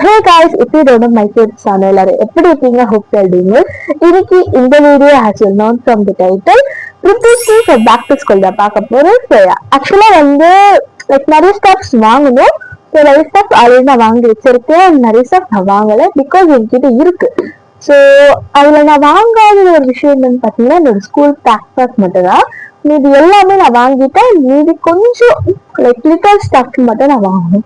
Hey guys, if you don't know my kids channel, எல்லாரும் எப்படி இருக்கீங்க? hope you're doing well. இன்னைக்கு இந்த video as you know from the title, preparation for back to school தான் பார்க்க போறோம். ஆக்சுவலா வந்து நிறைய ஸ்டாப்ஸ் வாங்கணும். ஸோ நிறைய ஸ்டாப்ஸ் ஆல்ரெடி நான் வாங்கி வச்சிருக்கேன். நிறைய ஸ்டாப் நான் வாங்கலை பிகாஸ் என்கிட்ட இருக்கு. ஸோ அதுல நான் வாங்காத ஒரு விஷயம் என்னன்னு பார்த்தீங்கன்னா என்னோட ஸ்கூல் பேக் மட்டும் தான். மீதி எல்லாமே நான் வாங்கிட்டேன். மீதி கொஞ்சம் லிட்டல் ஸ்டாஃப் மட்டும் நான் வாங்கணும்.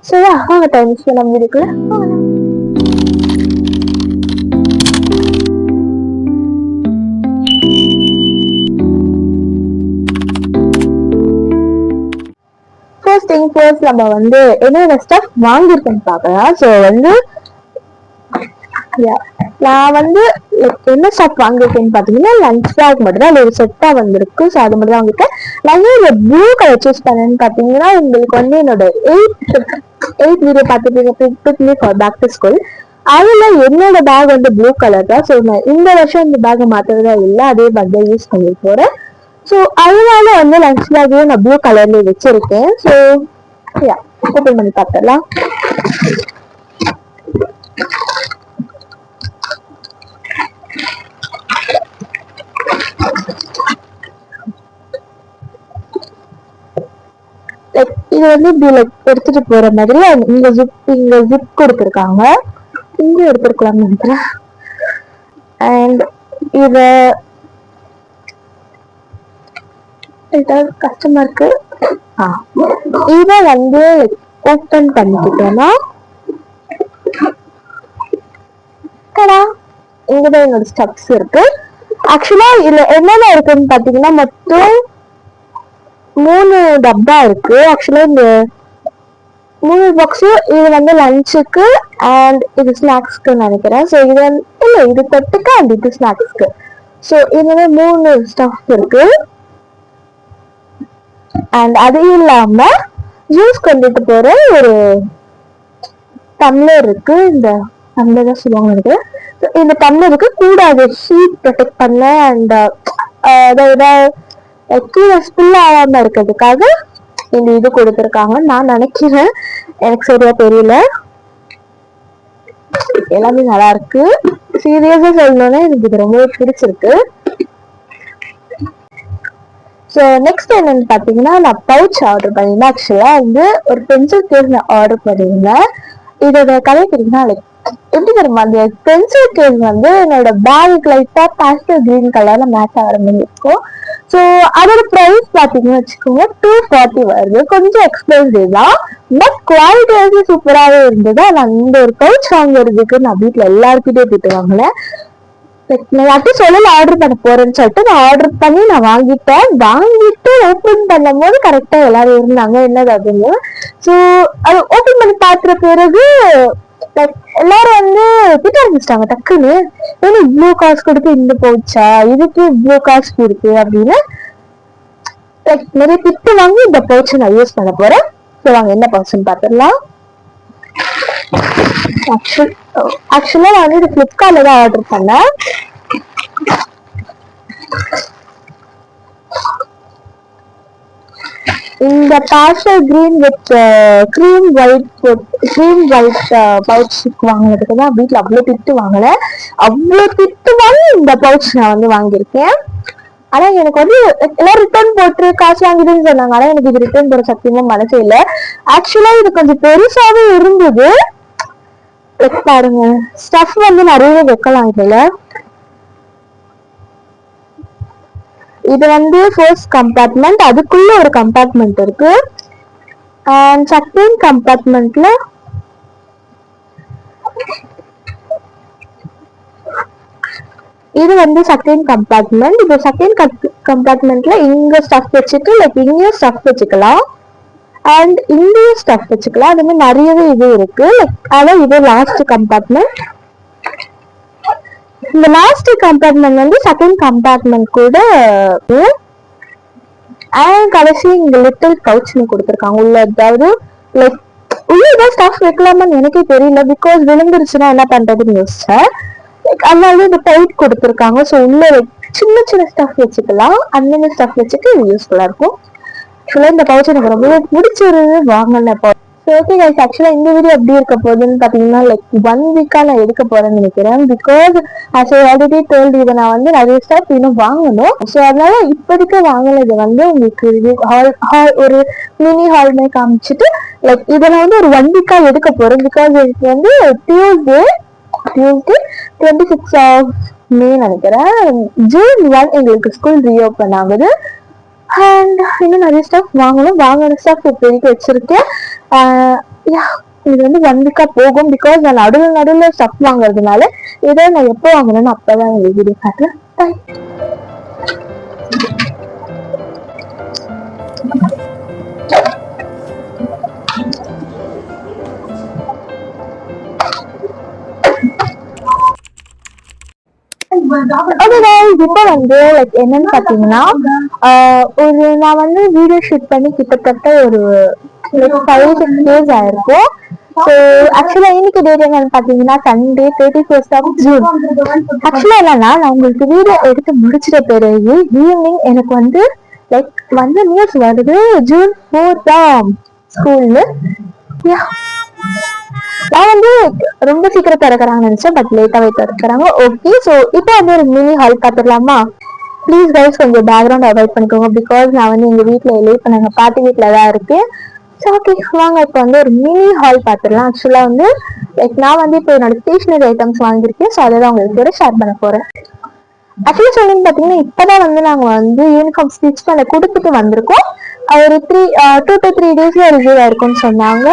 So yeah, வாங்க டைம் நம்ம வீடியோக்குள்ள போகலாம். ஃபர்ஸ்ட் திங் ஃபர்ஸ்ட் நம்ம வந்து என்னென்ன ஸ்டஃப் வாங்கியிருக்கேன்னு பார்க்கலாம். ஸோ வந்து நான் வந்து என்ன ஸ்டாக் வாங்கிருக்கேன்னு பாத்தீங்கன்னா லஞ்ச் பேக் மட்டும் தான் ஒரு செட்டா வந்திருக்கு. ஸோ அது மட்டும் தான் வாங்கிருக்கேன். நான் இந்த ப்ளூ கலர் சூஸ் பண்ணேன்னு பாத்தீங்கன்னா உங்களுக்கு வந்து என்னோட எயிட் வீடியோ பார்த்துட்டு ஃபார் பேக் டு ஸ்கூல் அதுல என்னோட பேக் வந்து ப்ளூ கலர் தான். ஸோ நான் இந்த வருஷம் இந்த பேக்கை மாத்துறதா இல்லை, அதே பேக் தான் யூஸ் பண்ணி போறேன். ஸோ அதனால வந்து லஞ்ச் பேக்கையும் நான் ப்ளூ கலர்ல வச்சிருக்கேன். ஸோ ஓப்பன் பண்ணி பார்த்துடலாம். இது வந்து இப்படி எடுத்துட்டு போற மாதிரி இங்க ஜிப் கொடுத்துருக்காங்க. இங்க எடுத்துருக்கலாம் நினைக்கிறேன். அண்ட் ஏதாவது கஸ்டமருக்கு இத வந்து ஓப்பன் பண்ணிக்கிட்டோம்னா இங்கதான் என்னோட ஸ்டெப்ஸ் இருக்கு. ஆக்சுவலா இதுல என்னென்ன இருக்குன்னு பாத்தீங்கன்னா மொத்தம் 3 டப்பா இருக்கு. ஆக்சுவலா இந்த 3 பாக்ஸ் இது வந்து லஞ்சுக்கு அண்ட் இது ஸ்நாக்ஸ்க்கு நினைக்கிறேன். ஸோ இது இல்ல இது தொட்டுக்கு அண்ட் இது ஸ்நாக்ஸ்க்கு. ஸோ இதுல 3 ஸ்டஃப் இருக்கு. அண்ட் அது இல்லாம ஜூஸ் கொண்டுட்டு போற ஒரு டம்ளர் இருக்கு. இந்த டம்ளர் தான் சொல்லுவாங்க இருக்கு. இந்த டம்ளருக்கு கூட அது ஹீட் ப்ரொடெக்ட் பண்ண அண்ட் அதாவது கீழே ஸ்பில் ஆகாம இருக்கிறதுக்காக இந்த இது கொடுத்துருக்காங்க நான் நினைக்கிறேன். எனக்கு சரியா தெரியல. எல்லாமே நல்லா இருக்கு. சீரியஸா சொல்லணும்னா எனக்கு இது ரொம்ப பிடிச்சிருக்கு. ஸோ நெக்ஸ்ட் என்னன்னு பாத்தீங்கன்னா நான் பவுச் ஆர்டர் பண்ணியிருந்தேன். ஆக்சுவலா வந்து ஒரு பென்சில் கேஸ் நான் ஆர்டர் பண்ணியிருந்தேன். இதோட கலர் தெரியுமா எப்படி தெரியுமா, அந்த பென்சில் கேஸ் வந்து என்னோட பேக் லைட்டா பாஸ்டல் கிரீன் கலர்ல மேட்ச் ஆகிற மாதிரி இருக்கும். ஸோ அதோட ப்ரைஸ் பாத்தீங்கன்னு வச்சுக்கோங்க 240 வருது. கொஞ்சம் எக்ஸ்பென்சிவ் தான், பட் குவாலிட்டி வந்து சூப்பராகவே இருந்தது. நான் இந்த ஒரு பவுச் வாங்குறதுக்கு நான் வீட்டுல எல்லாருக்கிட்டே போயிட்டு வாங்கினேன். நான் யார்ட்டும் சொல்லல ஆர்டர் பண்ண போறேன்னு சொல்லிட்டு நான் ஆர்டர் பண்ணி நான் வாங்கிட்டேன். வாங்கிட்டு ஓப்பன் பண்ணும் போது கரெக்டா எல்லாரும் இருந்தாங்க என்னது அதுன்னு. ஸோ அது ஓப்பன் பண்ணி பார்த்துற பிறகு எல்லாரும் வந்து திட்ட ஆரம்பிச்சிட்டாங்க டக்குன்னு, ஏன்னா இவ்வளோ காசு கொடுத்து இந்த பவுச்சா, இதுக்கு இவ்வளோ காசு கொடுத்து அப்படின்னு நிறைய திட்டு வாங்கி இந்த பவுச்சை நான் யூஸ் பண்ண போறேன். ஸோ வாங்க என்ன பவுச்சுன்னு பார்த்துடலாம். ஆக்சுவலா நான் வந்து இது பிளிப்கார்ட்ல தான் ஆர்டர் பண்ணேன். இந்த pastel green with cream white pouch வாங்கினதுக்கு தான் வீட்டுல அவ்வளவு திட்டு வாங்கல. அவ்வளவு திட்டு வாங்கி இந்த பவுச் நான் வந்து வாங்கியிருக்கேன். ஆனா எனக்கு வந்து எல்லாம் ரிட்டர்ன் போட்டு காசு வாங்கிடுன்னு சொன்னாங்க. ஆனா எனக்கு இது ரிட்டர்ன் போற சத்தியமா மனசே இல்லை. ஆக்சுவலா இது கொஞ்சம் பெருசாவே இருந்தது. பாருங்க ஸ்டஃப் வந்து நிறைய வைக்கலாம். இதுல இது வந்து ஃபர்ஸ்ட் கம்பார்ட்மெண்ட், அதுக்குள்ள ஒரு கம்பார்ட்மெண்ட் இருக்கு. அண்ட் செகண்ட் கம்பார்ட்மெண்ட்ல இது வந்து செகண்ட் கம்பார்ட்மெண்ட். இது செகண்ட் கம்பார்ட்மெண்ட்ல இங்க ஸ்டஃப் வச்சுட்டு இங்கேயும் ஸ்டஃப் வச்சுக்கலாம் அண்ட் இங்கேயும் ஸ்டஃப் வச்சுக்கலாம். அது மாதிரி நிறையவே இது இருக்கு. அதான் இது லாஸ்ட் கம்பார்ட்மெண்ட். இந்த லாஸ்ட் கம்பார்ட்மெண்ட் வந்து செகண்ட் கம்பார்ட்மெண்ட் கூட அண்ட் கடைசி இங்க லிட்டில் பவுச்னு கொடுத்துருக்காங்க உள்ள. அதாவது லைக் உள்ள ஏதாவது ஸ்டஃப் வைக்கலாமான்னு எனக்கே தெரியல, பிகாஸ் விழுந்துருச்சுன்னா என்ன பண்றதுன்னு யோசிச்சேன். அதனால இந்த பவுச் கொடுத்துருக்காங்க. ஸோ உள்ள சின்ன சின்ன ஸ்டஃப் வச்சுக்கலாம். அந்த ஸ்டஃப் வச்சுட்டு இது யூஸ்ஃபுல்லா இருக்கும். ஆக்சுவலா இந்த பவுச் எனக்கு ரொம்ப பிடிச்சிருந்து வாங்கின ஓகே கைஸ், ஆக்சுவலா இந்த வீடியோ எப்படி இருக்க போகுதுன்னு பாத்தீங்கன்னா லைக் 1 வீக்கா நான் எடுக்க போறேன்னு நினைக்கிறேன். Because as I already told, இதை நான் வந்து நிறைய ஸ்டாப் இன்னும் வாங்கணும். ஸோ அதனால இப்போதைக்கு வாங்கினது வந்து உங்களுக்கு ஒரு மினி ஹால் மாதிரி காமிச்சிட்டு லைக் இதை நான் வந்து ஒரு 1 வீக்கா எடுக்க போறேன். பிகாஸ் இதுக்கு வந்து டியூஸ்டே 26 ஆஃப் மே நினைக்கிறேன், June 1 எங்களுக்கு ஸ்கூல் ரீஓப்பன் ஆகுது. அண்ட் இன்னும் நிறைய ஸ்டாஃப் வாங்கின ஸ்டாஃப் இப்போதைக்கு வச்சிருக்கேன். இது வந்து 1 வீக்கா போகும். பிகாஸ் நான் நடுவில் ஸ்டஃப் வாங்குறதுனால இதை நான் எப்போ வாங்கணும்னு அப்பதான் வீடியோ காட்டுறேன். இப்ப வந்து லைக் என்னன்னு பாத்தீங்கன்னா நான் வந்து வீடியோ ஷூட் பண்ணி கிட்டத்தட்ட ஒரு 5-6 days ஆயிருக்கும். ஸோ ஆக்சுவலா இன்னைக்கு டேட் என்னன்னு பாத்தீங்கன்னா சண்டே 31st ஆஃப் ஜூன். ஆக்சுவலா என்னன்னா நான் உங்களுக்கு வீடியோ எடுத்து முடிச்சிட்ட பிறகு ஈவினிங் எனக்கு வந்து லைக் வந்து நியூஸ் வருது June 4 ஸ்கூல்ல. நான் வந்து ரொம்ப சீக்கிரம் திறக்கிறாங்கன்னு நினைச்சேன், பட் லேட்டாவே திறக்கிறாங்க. ஓகே, ஸோ இப்போ வந்து ஒரு மினி ஹால் பார்த்துடலாமா? ப்ளீஸ் கைஸ் கொஞ்சம் பேக்ரவுண்ட் அவாய்ட் பண்ணிக்கோங்க. பிகாஸ் நான் வந்து எங்க வீட்டுல இல்லை, இப்போ நாங்கள் பாட்டி வீட்டில தான் இருக்கு. ஸோ ஓகே வாங்க இப்போ வந்து ஒரு மினி ஹால் பார்த்துடலாம். ஆக்சுவலா வந்து லைக் நான் வந்து இப்போ என்னோட ஸ்டேஷனரி ஐட்டம்ஸ் வாங்கியிருக்கேன். ஸோ அதை தான் உங்களுக்கு ஷேர் பண்ண போறேன். ஆக்சுவலி சொல்லுங்க பாத்தீங்கன்னா இப்பதான் வந்து நாங்க வந்து யூனிஃபார்ம் ஸ்டிச் பண்ண கொடுத்துட்டு வந்திருக்கோம். ஒரு 2 to 3 daysல ரிசீவ் ஆயிருக்கும்னு சொன்னாங்க.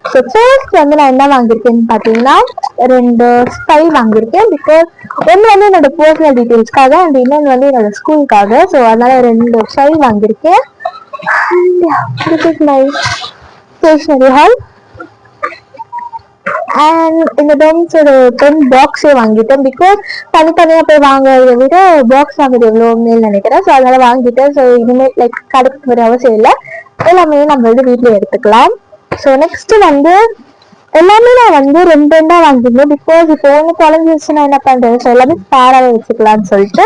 ஃபர்ஸ்ட் வந்து நான் என்ன வாங்கியிருக்கேன்னு பாத்தீங்கன்னா 2 ஸ்டைல் வாங்கியிருக்கேன். பிகாஸ் ஒன்று வந்து என்னோட பர்சனல் டீட்டெயில்ஸ்க்காக அண்ட் இன்னொன்று வந்து என்னோட ஸ்கூலுக்காக. ஸோ அதனால 2 ஸ்டைல் வாங்கியிருக்கேன். This is my stationery haul. And இந்த பென்ஸோட பென் பாக்ஸே வாங்கிட்டேன். பிகாஸ் தனித்தனியா போய் வாங்குறதை விட பாக்ஸ் வாங்குறது எவ்வளோ மேல் நினைக்கிறேன். ஸோ அதனால வாங்கிட்டேன். ஸோ இனிமேல் லைக் கடைக்கு வர அவசியம் இல்லை, எல்லாமே நம்ம வந்து வீட்டில் எடுத்துக்கலாம். ஸோ நெக்ஸ்ட் வந்து எல்லாமே நான் வந்து 2 வாங்கிருந்தேன். பிகாஸ் இப்போ ஒன்று குழஞ்சிருச்சுன்னா என்ன பண்றது, ஸோ எல்லாமே ஸ்பேராகவே வச்சுக்கலாம்னு சொல்லிட்டு.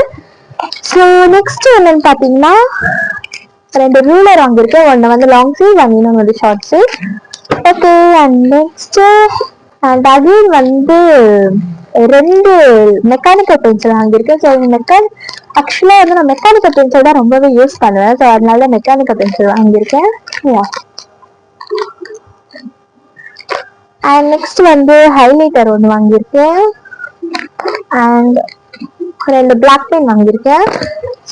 ஸோ நெக்ஸ்ட் என்னன்னு பார்த்தீங்கன்னா 2 ரூலர் வாங்கியிருக்கேன். ஒன்று வந்து லாங் ஸ்லீவ் அண்ட் இன்னொன்று வந்து short sleeve. Okay, and next and again வந்து 2 மெக்கானிக்கல் பென்சில் வாங்கியிருக்கேன். ஸோ ஆக்சுவலாக வந்து நான் மெக்கானிக்கல் பென்சில் தான் ரொம்பவே யூஸ் பண்ணுவேன். ஸோ அதனால மெக்கானிக்கல் பென்சில் வாங்கியிருக்கேன். அண்ட் நெக்ஸ்ட் வந்து ஹைலைட்டர் ஒன்று வாங்கியிருக்கேன். அண்ட் 2 பிளாக் பென் வாங்கியிருக்கேன்.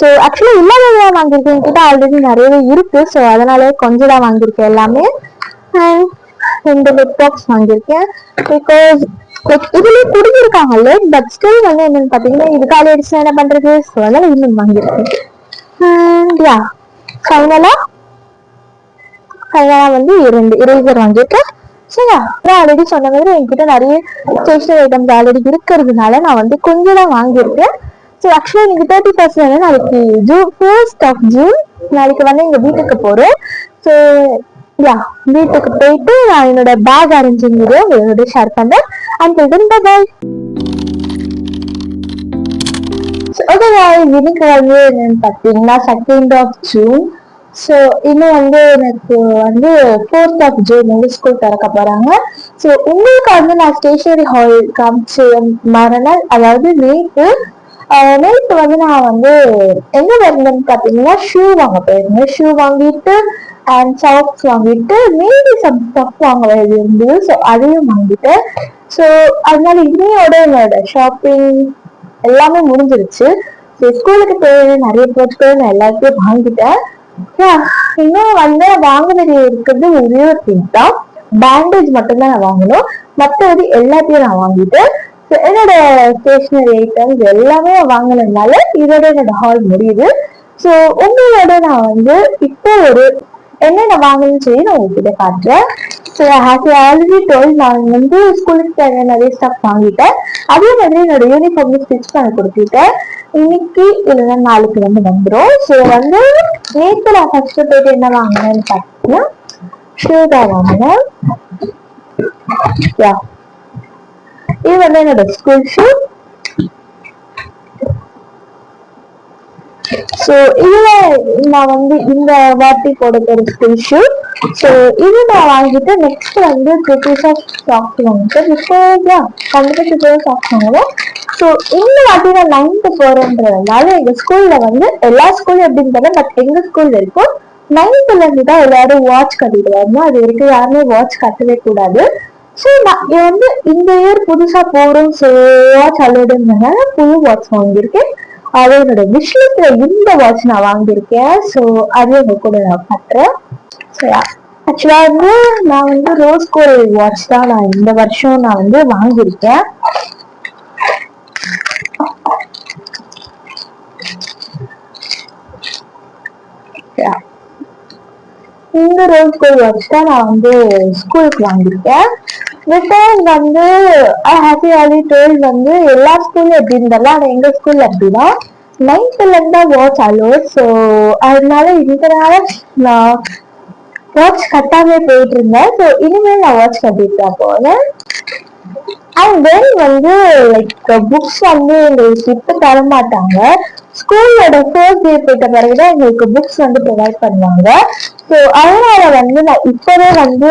ஸோ ஆக்சுவலி இல்லாத வாங்கியிருக்கேன், கிட்ட ஆல்ரெடி நிறையவே இருக்கு. ஸோ அதனால கொஞ்சம் தான் வாங்கியிருக்கேன் எல்லாமே. அண்ட் 2 லிப் பாக்ஸ் வாங்கியிருக்கேன். பிகாஸ் லைக் இதுலயே குடிச்சிருக்காங்கல்ல, பட் ஸ்டில் வந்து என்னன்னு பாத்தீங்கன்னா இது காலி அடிச்சுனா என்ன பண்றது, ஸோ அதனால இன்னும் வாங்கியிருக்கேன். அண்ட் யா ஃபைனலா வந்து 2 இரேசர் வாங்கியிருக்கேன். சரியா, நான் ஆல்ரெடி சொன்ன மாதிரி என்கிட்ட நிறைய ஸ்டேஷனரி ஐட்டம்ஸ் ஆல்ரெடி இருக்கிறதுனால நான் வந்து கொஞ்சம் தான் வாங்கியிருக்கேன். ஸோ ஆக்சுவலா எனக்கு 31st நாளைக்கு June 1 நாளைக்கு வந்து எங்க வீட்டுக்கு போறோம். ஸோ யா வீட்டுக்கு போயிட்டு நான் என்னோட பேக் அரேஞ்சிங் வீடியோ உங்களோட ஷேர் பண்றேன். Until then, bye bye. Okay இன்னைக்கு வந்து என்னன்னு பார்த்தீங்கன்னா 2nd of June. ஸோ இன்னும் வந்து எனக்கு வந்து 4th of June வந்து ஸ்கூல் திறக்க போறாங்க. ஸோ உங்களுக்கு வந்து நான் ஸ்டேஷனரி ஹால் காமிச்சு மறுநாள், அதாவது நேற்று வந்து நான் வந்து எங்க வருந்தேன்னு பார்த்தீங்கன்னா ஷூ வாங்க போயிருந்தேன். ஷூ வாங்கிட்டு அண்ட் சாக்ஸ் வாங்கிட்டு மீதி சம் ஸ்டஃப் வாங்க வேண்டியது இருந்தது. ஸோ அதையும் வாங்கிட்டேன். ஸோ அதனால இன்னையோட என்னோட ஷாப்பிங் எல்லாமே முடிஞ்சிருச்சு. ஸோ ஸ்கூலுக்கு தேவையான நிறைய பொருட்கள் நான் எல்லாத்தையும் வாங்கிட்டேன். இன்னும் வந்து வாங்க வேண்டிய இருக்கிறது ஒரே ஒரு திங் தான், பேண்டேஜ் மட்டும்தான் நான் வாங்கணும். மற்றபடி எல்லாத்தையும் நான் வாங்கிட்டேன். என்னோட ஸ்டேஷனரி ஐட்டம்ஸ் எல்லாமே வாங்கினதுனால இதோட என்னோட ஹால் முடியுது. ஸோ உங்களோட நான் வந்து இப்போ ஒரு என்னென்ன வாங்கணும்னு சொல்லி நான் உங்ககிட்ட காட்டுறேன். ஸோ ஆல்ரெடி டோல்ட் நான் வந்து ஸ்கூலுக்கு தேவையான நிறைய ஸ்டஃப் வாங்கிட்டேன். அதே மாதிரி என்னோட யூனிஃபார்ம் ஸ்டிச் பண்ண கொடுத்துட்டேன். இன்னைக்கு இல்லைன்னா நாளைக்கு வந்து வந்துடும். ஸோ வந்து நேற்று நான் ஃபர்ஸ்ட் போயிட்டு என்ன வாங்கினேன்னு பார்த்தீங்கன்னா ஷூ தான் வாங்கினேன். இது வந்து என்னோட ஸ்கூல் ஷூ. ஸோ இதுல நான் வந்து இந்த வாட்டி போட போற ஸ்கூல் ஷூ. ஸோ இது நான் வாங்கிட்டு நெக்ஸ்ட் வந்து ப்ரிட்டிஷ் ஆஃப் சாக்ஸ் வாங்கிட்டு பிகாஸ் கண்டிப்பா சாக்ஸ் வாங்குவோம். ஸோ இந்த வாட்டி நான் 9th போறேன்றதுனால எங்க ஸ்கூல்ல வந்து எல்லா ஸ்கூலும் எப்படின்னு தெரியல, பட் எங்க ஸ்கூல்ல இருக்கும் 9th இருந்து தான் எல்லாரும் வாட்ச் கட்டிட்டு வரணும். அது வரைக்கும் யாருமே வாட்ச் கட்டவே கூடாது. ஸோ நான் வந்து இந்த இயர் புதுசா போறோம், ஸோ வாட்ச் அலோடுனால புது வாட்ச் வாங்கியிருக்கேன். அதோட விஷயத்துல இந்த வாட்ச் நான் வாங்கியிருக்கேன். ஸோ அது உங்க கூட நான் பண்றேன். ஸோ ஆக்சுவலா வந்து நான் வந்து ரோஸ் கோல்ட் வாட்ச் தான் நான் இந்த வருஷம் நான் வந்து வாங்கியிருக்கேன். இந்த ரோஸ் கோல்ட் வாட்ச் தான் நான் வந்து ஸ்கூலுக்கு வாங்கியிருக்கேன். பிகாஸ் வந்து ஐ ஹாப்பி ஆலி டோல் வந்து எல்லா ஸ்கூல்ல எப்படி இருந்தாலும் ஆனா எங்க ஸ்கூல்ல அப்படின்னா 9th இருந்து தான் வாட்ச் அலோட். ஸோ அதனால இதனால நான் வாட்ச் கட்டாமே போயிட்டு இருந்தேன். ஸோ இனிமேல் நான் வாட்ச் கட்டிட்டு தான் போனேன். அண்ட் தென் வந்து லைக் புக்ஸ் வந்து எங்களுக்கு இப்ப தர மாட்டாங்க. ஸ்கூலோட ஃபர்ஸ்ட் டே போயிட்ட பிறகுதான் எங்களுக்கு புக்ஸ் வந்து ப்ரொவைட் பண்ணுவாங்க. ஸோ அதனால வந்து நான் இப்பவே வந்து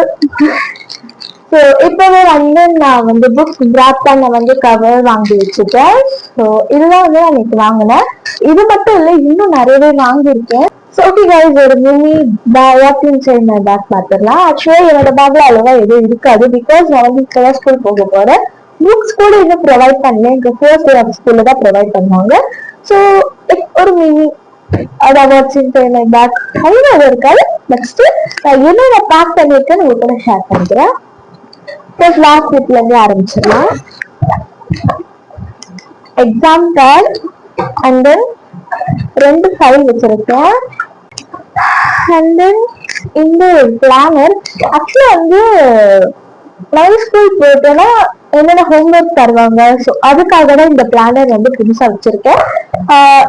நான் வந்து புக்ஸ் கிராப் பண்ண வந்து கவர் வாங்கி வச்சுட்டேன். ஸோ இதுதான் வந்து நான் இன்னைக்கு வாங்கினேன். இது மட்டும் இல்லை, இன்னும் நிறையவே வாங்கியிருக்கேன். ஸோ ஓகே கைஸ், ஒரு mini what inside my bag பார்த்துடலாம். ஆக்சுவலா என்னோட பேக்ல அவ்வளவா எதுவும் இருக்காது பிகாஸ் நான் வந்து இப்பதான் ஸ்கூல் போக போறேன். புக்ஸ் கூட இன்னும் ப்ரொவைட் பண்ணல, எங்க ஃபர்ஸ்ட் டே ஆஃப் ஸ்கூல்ல தான் ப்ரொவைட் பண்ணுவாங்க. ஸோ ஒரு மினி அதான் வாட்ஸ் இன்சைட் மை பேக் அவ்வளவு இருக்காது. நெக்ஸ்ட் நான் என்னென்ன பேக் பண்ணிருக்கேன்னு உங்க கூட ஷேர் பண்ணிக்கிறேன். லாஸ்ட் வீக்ல இருந்து ஆரம்பிச்சிடலாம். Exam bad and then 2 file வச்சிருக்கேன். அண்ட் தென் இந்த பிளானர் ஆக்சுவலா வந்து நான் ஸ்கூல் போயிட்டேன்னா என்னென்ன ஹோம்ஒர்க் தருவாங்க. ஸோ அதுக்காக தான் இந்த பிளானர் வந்து புதுசா வச்சிருக்கேன்.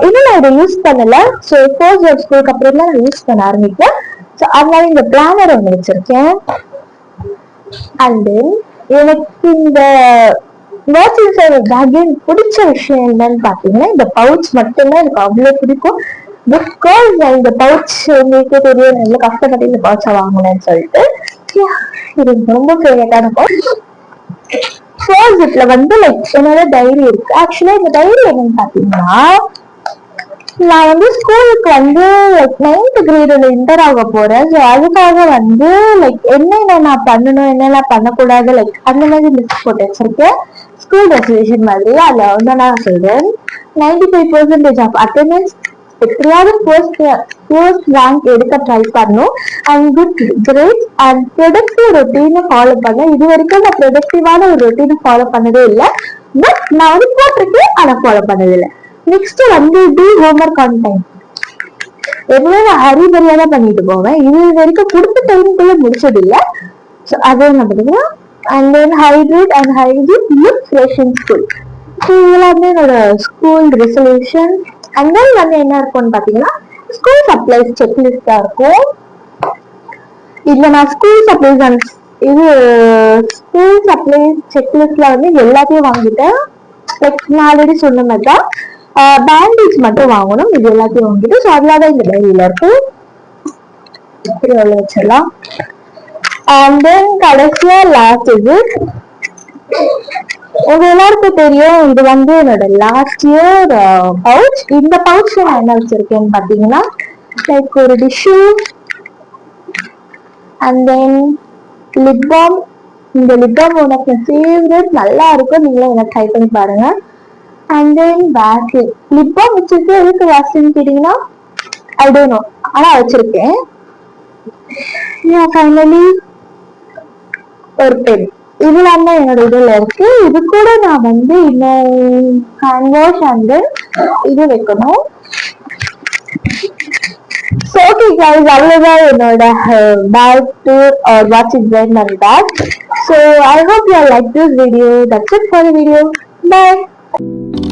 இன்னும் நான் இதை யூஸ் பண்ணல. ஸோ ஃபர்ஸ்ட் இயர் ஸ்கூலுக்கு அப்புறம் தான் நான் யூஸ் பண்ண ஆரம்பிப்பேன். ஸோ அதனால இந்த பிளானர் ஒன்று வச்சிருக்கேன். அண்ட் தென் எனக்கு இந்த பேக்கின் பிடிச்ச விஷயம் என்னன்னு பாத்தீங்கன்னா இந்த பவுச் மட்டும்தான் எனக்கு அவ்வளவு பிடிக்கும். பிகாஸ் நான் இந்த பவுச் உங்களுக்கு தெரியும் நல்ல கஷ்டப்பட்டு இந்த பவுச்சை வாங்கினேன்னு சொல்லிட்டு இது ரொம்ப ஃபேவரட்டான பவுச். ஃபர்ஸ்ட் ஜிப்ல வந்து லைக் என்னோட டைரி இருக்கு. ஆக்சுவலா இந்த டைரி என்னன்னு பாத்தீங்கன்னா நான் வந்து ஸ்கூலுக்கு வந்து லைக் 9th கிரேட்ல இன்டர் ஆக போறேன். ஸோ அதுக்காக வந்து லைக் என்னென்ன நான் பண்ணணும் என்னென்ன பண்ணக்கூடாது லைக் அந்த மாதிரி லிஸ்ட் போட்டு வச்சிருக்கேன். ஸ்கூல் ரெசல்யூஷன் மாதிரி அதுல வந்து நான் சொல்றேன் 95% ஆஃப் அட்டெண்டன்ஸ் எப்படியாவது ஃபர்ஸ்ட் ரேங்க் எடுக்க ட்ரை பண்ணும். And good grades and productive ரொட்டீனை ஃபாலோ பண்ண. இது வரைக்கும் நான் ப்ரொடக்டிவான ஒரு ரொட்டீனை ஃபாலோ பண்ணதே இல்லை. பட் நான் வந்து போட்டிருக்கேன் ஆனா ஃபாலோ பண்ணது இல்லை. நெக்ஸ்ட் வந்து டூ ஹோம்ஒர்க் ஆன் டைம். எப்பவுமே நான் ஹரிபரியா தான் பண்ணிட்டு போவேன். இது வரைக்கும் கொடுத்த டைமுக்குள்ள முடிச்சது இல்லை. ஸோ அதே மாதிரி and then hydrate and hydrate look fresh in school. So இதெல்லாமே என்னோட ஸ்கூல் ரெசல்யூஷன். அண்ட் தென் வந்து என்ன இருக்கும்னு பாத்தீங்கன்னா ஸ்கூல் சப்ளைஸ் செக்லிஸ்டா இருக்கும். இதுல நான் ஸ்கூல் சப்ளைஸ் ஸ்கூல் சப்ளைஸ் செக்லிஸ்ட்ல வந்து எல்லாத்தையும் வாங்கிட்டேன். லைக் நான் ஆல்ரெடி சொன்ன மாதிரி தான் பேண்டேஜ் மட்டும் வாங்கணும். இது எல்லாத்தையும் வாங்கிட்டு ஸோ அதனால இந்த டைரியில இருக்கும். வச்சிடலாம். அண்ட் தென் கடைசியா லாஸ்ட் இது உங்க எல்லாருக்கும் தெரியும் இது வந்து என்னோட லாஸ்ட் இயர் பவுச். இந்த பவுச்ல நான் என்ன வச்சிருக்கேன்னு பாத்தீங்கன்னா லைக் ஒரு tissue and then lip balm. இந்த லிப் பாம் உனக்கு ஃபேவரட், நல்லா இருக்கும், நீங்களும் என்ன ட்ரை பண்ணி பாருங்க. And then vaccine. Lip balm வச்சிருக்கு, எதுக்கு வேக்சின் கேட்டீங்கன்னா ஐ டோன்ட் நோ, ஆனா வச்சிருக்கேன். ஃபைனலி ஒரு பென். இதெல்லாம் தான் என்னோட இதுல இருக்கு. இது கூட நான் வந்து இன்னும் ஹேண்ட் வாஷ் அண்ட் இது வைக்கணும். ஓகே கைஸ், அவ்வளவுதான் என்னோட bag tour or watch it pride my bag. So I hope you all like this video. That's it for the video. Bye.